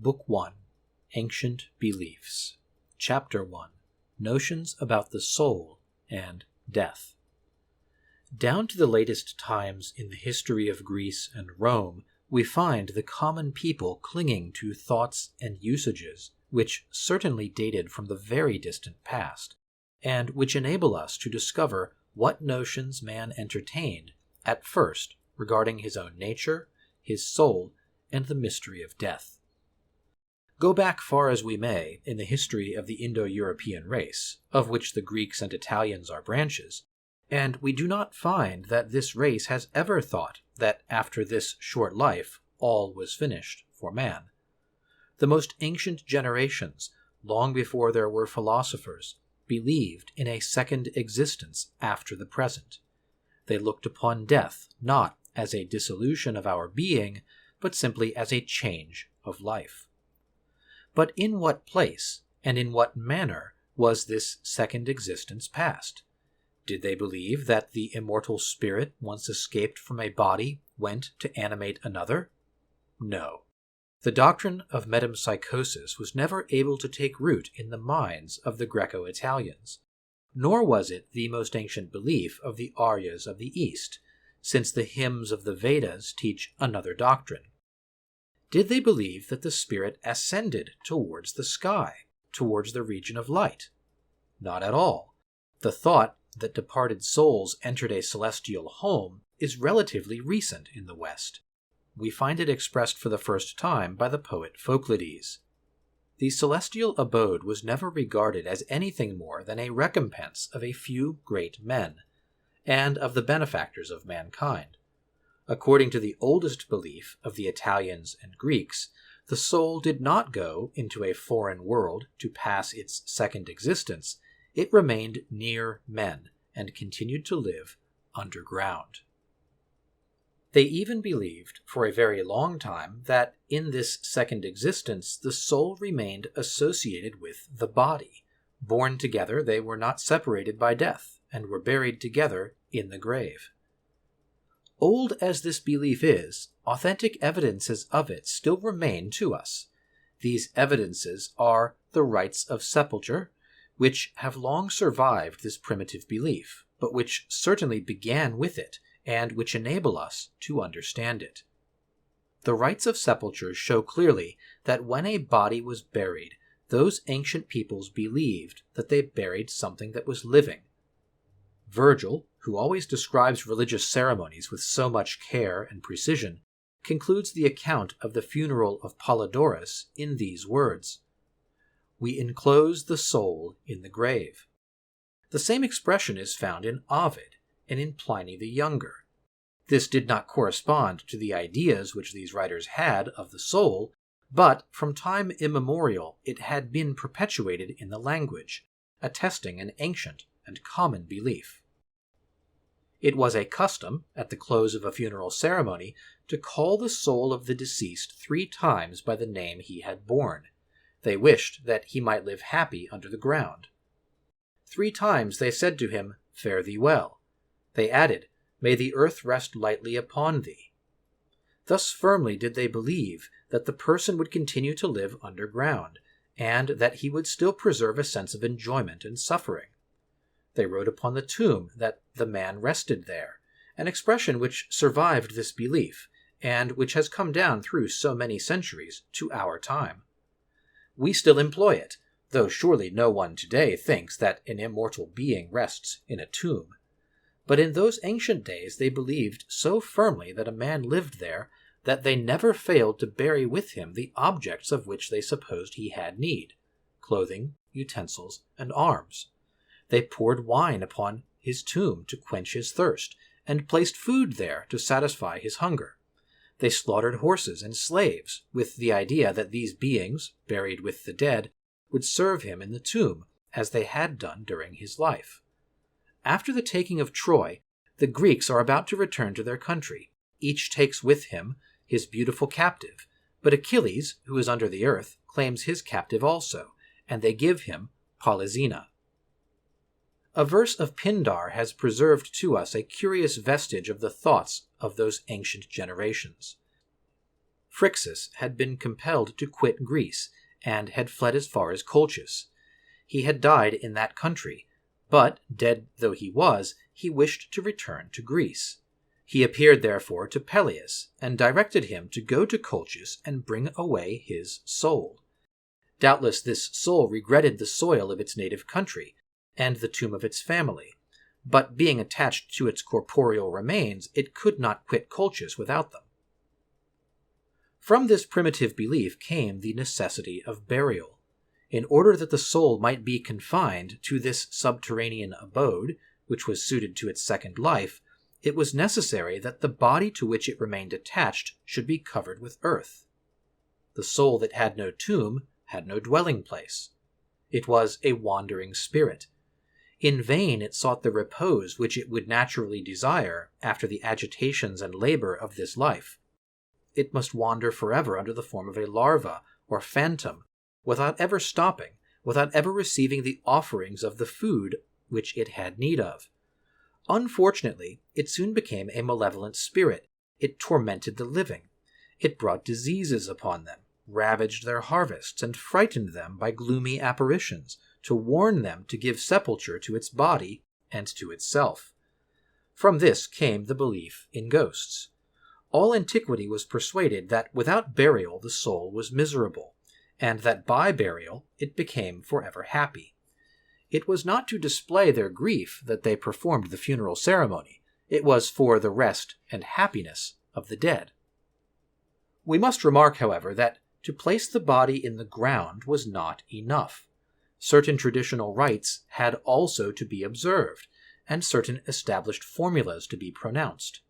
Book 1, Ancient Beliefs, Chapter 1, Notions about the Soul and Death. Down to the latest times in the history of Greece and Rome, we find the common people clinging to thoughts and usages which certainly dated from the very distant past, and which enable us to discover what notions man entertained at first regarding his own nature, his soul, and the mystery of death. Go back far as we may in the history of the Indo-European race, of which the Greeks and Italians are branches, and we do not find that this race has ever thought that after this short life all was finished for man. The most ancient generations, long before there were philosophers, believed in a second existence after the present. They looked upon death not as a dissolution of our being, but simply as a change of life. But in what place and in what manner was this second existence passed? Did they believe that the immortal spirit, once escaped from a body, went to animate another? No. The doctrine of metempsychosis was never able to take root in the minds of the Greco-Italians, nor was it the most ancient belief of the Aryas of the East, since the hymns of the Vedas teach another doctrine. Did they believe that the spirit ascended towards the sky, towards the region of light? Not at all. The thought that departed souls entered a celestial home is relatively recent in the West. We find it expressed for the first time by the poet Phoclides. The celestial abode was never regarded as anything more than a recompense of a few great men, and of the benefactors of mankind. According to the oldest belief of the Italians and Greeks, the soul did not go into a foreign world to pass its second existence. It remained near men and continued to live underground. They even believed for a very long time that in this second existence the soul remained associated with the body. Born together, they were not separated by death and were buried together in the grave. Old as this belief is, authentic evidences of it still remain to us. These evidences are the rites of sepulture, which have long survived this primitive belief, but which certainly began with it, and which enable us to understand it. The rites of sepulture show clearly that when a body was buried, those ancient peoples believed that they buried something that was living. Virgil, who always describes religious ceremonies with so much care and precision, concludes the account of the funeral of Polydorus in these words: "We enclose the soul in the grave." The same expression is found in Ovid and in Pliny the Younger. This did not correspond to the ideas which these writers had of the soul, but from time immemorial it had been perpetuated in the language, attesting an ancient and common belief. It was a custom, at the close of a funeral ceremony, to call the soul of the deceased 3 times by the name he had borne. They wished that he might live happy under the ground. 3 times they said to him, "Fare thee well." They added, "May the earth rest lightly upon thee." Thus firmly did they believe that the person would continue to live underground, and that he would still preserve a sense of enjoyment and suffering. They wrote upon the tomb that the man rested there, an expression which survived this belief, and which has come down through so many centuries to our time. We still employ it, though surely no one today thinks that an immortal being rests in a tomb. But in those ancient days they believed so firmly that a man lived there that they never failed to bury with him the objects of which they supposed he had need: clothing, utensils, and arms. They poured wine upon his tomb to quench his thirst, and placed food there to satisfy his hunger. They slaughtered horses and slaves, with the idea that these beings, buried with the dead, would serve him in the tomb, as they had done during his life. After the taking of Troy, the Greeks are about to return to their country. Each takes with him his beautiful captive, but Achilles, who is under the earth, claims his captive also, and they give him Polyxena. A verse of Pindar has preserved to us a curious vestige of the thoughts of those ancient generations. Phrixus had been compelled to quit Greece and had fled as far as Colchis. He had died in that country, but, dead though he was, he wished to return to Greece. He appeared therefore to Peleus, and directed him to go to Colchis and bring away his soul. Doubtless this soul regretted the soil of its native country, and the tomb of its family, but being attached to its corporeal remains, it could not quit Colchis without them. From this primitive belief came the necessity of burial. In order that the soul might be confined to this subterranean abode, which was suited to its second life, it was necessary that the body to which it remained attached should be covered with earth. The soul that had no tomb had no dwelling place. It was a wandering spirit. In vain it sought the repose which it would naturally desire after the agitations and labor of this life. It must wander forever under the form of a larva or phantom, without ever stopping, without ever receiving the offerings of the food which it had need of. Unfortunately, it soon became a malevolent spirit. It tormented the living. It brought diseases upon them, ravaged their harvests, and frightened them by gloomy apparitions, to warn them to give sepulture to its body and to itself. From this came the belief in ghosts. All antiquity was persuaded that without burial the soul was miserable, and that by burial it became forever happy. It was not to display their grief that they performed the funeral ceremony. It was for the rest and happiness of the dead. We must remark, however, that to place the body in the ground was not enough. Certain traditional rites had also to be observed, and certain established formulas to be pronounced.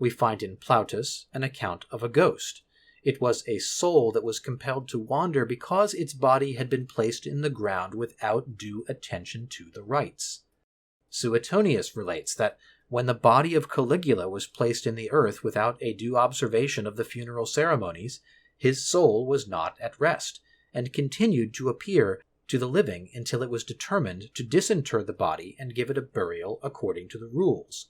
We find in Plautus an account of a ghost. It was a soul that was compelled to wander because its body had been placed in the ground without due attention to the rites. Suetonius relates that when the body of Caligula was placed in the earth without a due observation of the funeral ceremonies, his soul was not at rest, and continued to appear to the living until it was determined to disinter the body and give it a burial according to the rules.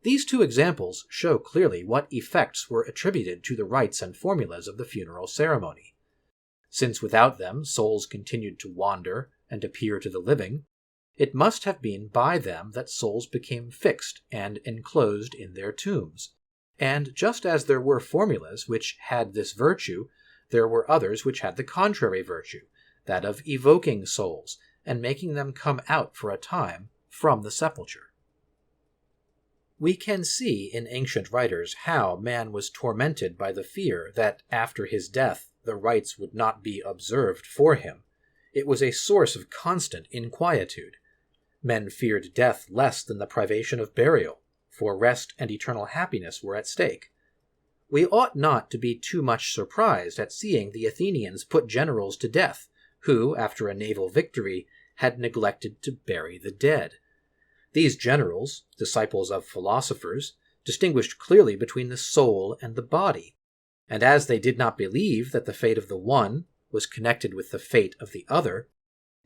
These two examples show clearly what effects were attributed to the rites and formulas of the funeral ceremony. Since without them souls continued to wander and appear to the living, it must have been by them that souls became fixed and enclosed in their tombs. And just as there were formulas which had this virtue, there were others which had the contrary virtue, that of evoking souls and making them come out for a time from the sepulchre. We can see in ancient writers how man was tormented by the fear that after his death the rites would not be observed for him. It was a source of constant inquietude. Men feared death less than the privation of burial, for rest and eternal happiness were at stake. We ought not to be too much surprised at seeing the Athenians put generals to death, who, after a naval victory, had neglected to bury the dead. These generals, disciples of philosophers, distinguished clearly between the soul and the body, and as they did not believe that the fate of the one was connected with the fate of the other,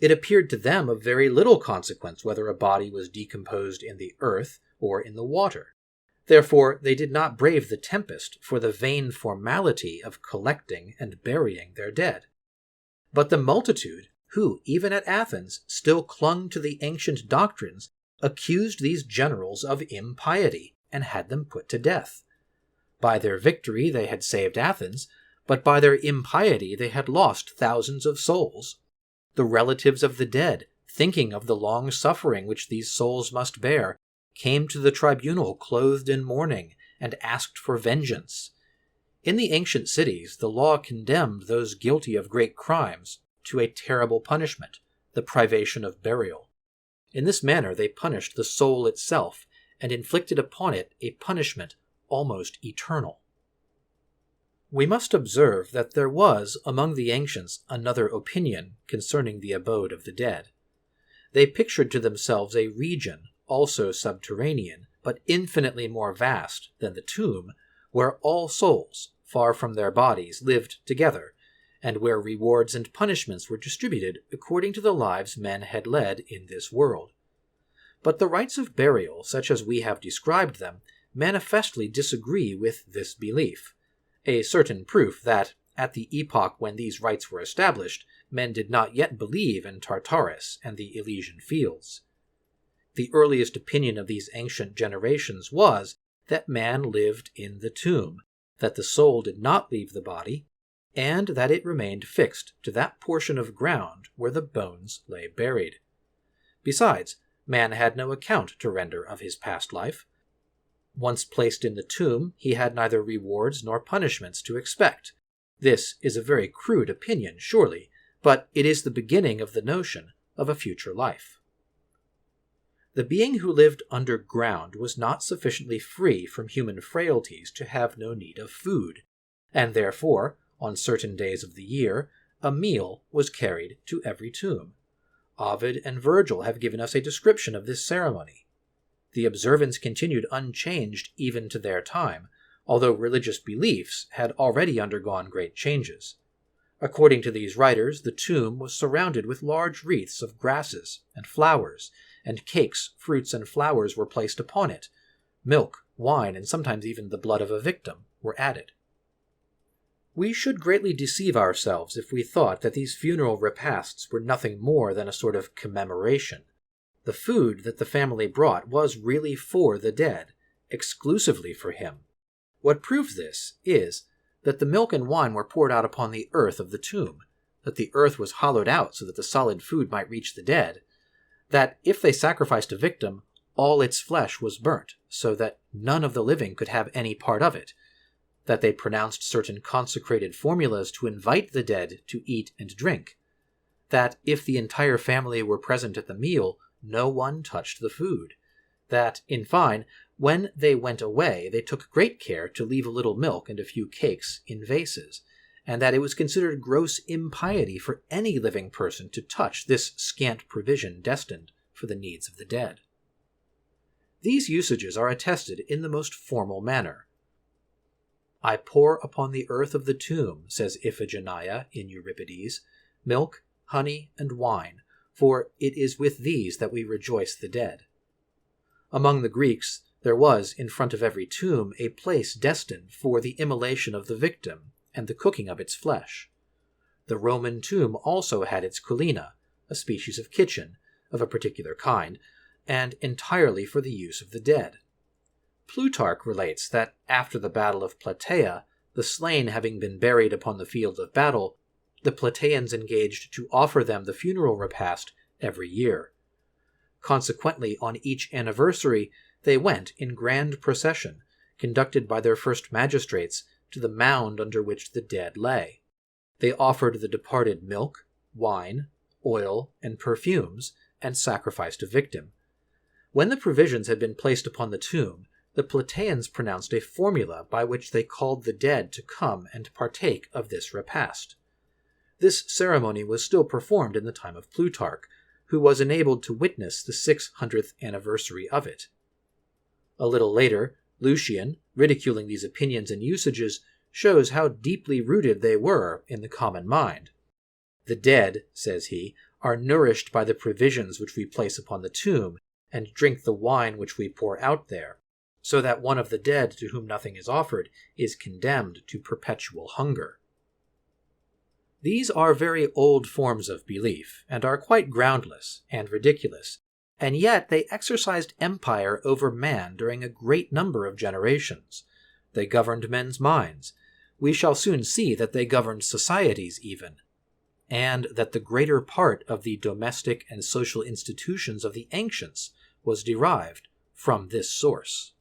it appeared to them of very little consequence whether a body was decomposed in the earth or in the water. Therefore they did not brave the tempest for the vain formality of collecting and burying their dead. But the multitude, who, even at Athens, still clung to the ancient doctrines, accused these generals of impiety and had them put to death. By their victory they had saved Athens, but by their impiety they had lost thousands of souls. The relatives of the dead, thinking of the long suffering which these souls must bear, came to the tribunal clothed in mourning and asked for vengeance. In the ancient cities, the law condemned those guilty of great crimes to a terrible punishment, the privation of burial. In this manner they punished the soul itself, and inflicted upon it a punishment almost eternal. We must observe that there was among the ancients another opinion concerning the abode of the dead. They pictured to themselves a region, also subterranean, but infinitely more vast than the tomb, where all souls, far from their bodies, lived together, and where rewards and punishments were distributed according to the lives men had led in this world. But the rites of burial, such as we have described them, manifestly disagree with this belief. a certain proof that, at the epoch when these rites were established, men did not yet believe in Tartarus and the Elysian fields. The earliest opinion of these ancient generations was that man lived in the tomb, that the soul did not leave the body, and that it remained fixed to that portion of ground where the bones lay buried. Besides, man had no account to render of his past life. Once placed in the tomb, he had neither rewards nor punishments to expect. This is a very crude opinion, surely, but it is the beginning of the notion of a future life. The being who lived underground was not sufficiently free from human frailties to have no need of food, and therefore, on certain days of the year, a meal was carried to every tomb. Ovid and Virgil have given us a description of this ceremony. The observance continued unchanged even to their time, although religious beliefs had already undergone great changes. According to these writers, the tomb was surrounded with large wreaths of grasses and flowers, and cakes, fruits, and flowers were placed upon it. Milk, wine, and sometimes even the blood of a victim were added. We should greatly deceive ourselves if we thought that these funeral repasts were nothing more than a sort of commemoration. The food that the family brought was really for the dead, exclusively for him. What proves this is that the milk and wine were poured out upon the earth of the tomb, that the earth was hollowed out so that the solid food might reach the dead, that if they sacrificed a victim, all its flesh was burnt, so that none of the living could have any part of it, that they pronounced certain consecrated formulas to invite the dead to eat and drink, that if the entire family were present at the meal, no one touched the food, that, in fine, when they went away they took great care to leave a little milk and a few cakes in vases, and that it was considered gross impiety for any living person to touch this scant provision destined for the needs of the dead. These usages are attested in the most formal manner. I pour upon the earth of the tomb, says Iphigenia in Euripides, milk, honey, and wine, for it is with these that we rejoice the dead. Among the Greeks, there was, in front of every tomb, a place destined for the immolation of the victim and the cooking of its flesh. The Roman tomb also had its culina, a species of kitchen, of a particular kind, and entirely for the use of the dead. Plutarch relates that after the battle of Plataea, the slain having been buried upon the field of battle, the Plataeans engaged to offer them the funeral repast every year. Consequently, on each anniversary, they went in grand procession, conducted by their first magistrates, to the mound under which the dead lay. They offered the departed milk, wine, oil, and perfumes, and sacrificed a victim. When the provisions had been placed upon the tomb, the Plataeans pronounced a formula by which they called the dead to come and partake of this repast. This ceremony was still performed in the time of Plutarch, who was enabled to witness the 600th anniversary of it. A little later, Lucian, ridiculing these opinions and usages, shows how deeply rooted they were in the common mind. The dead, says he, are nourished by the provisions which we place upon the tomb, and drink the wine which we pour out there, so that one of the dead to whom nothing is offered is condemned to perpetual hunger. These are very old forms of belief, and are quite groundless and ridiculous, and yet they exercised empire over man during a great number of generations. They governed men's minds. We shall soon see that they governed societies even, and that the greater part of the domestic and social institutions of the ancients was derived from this source.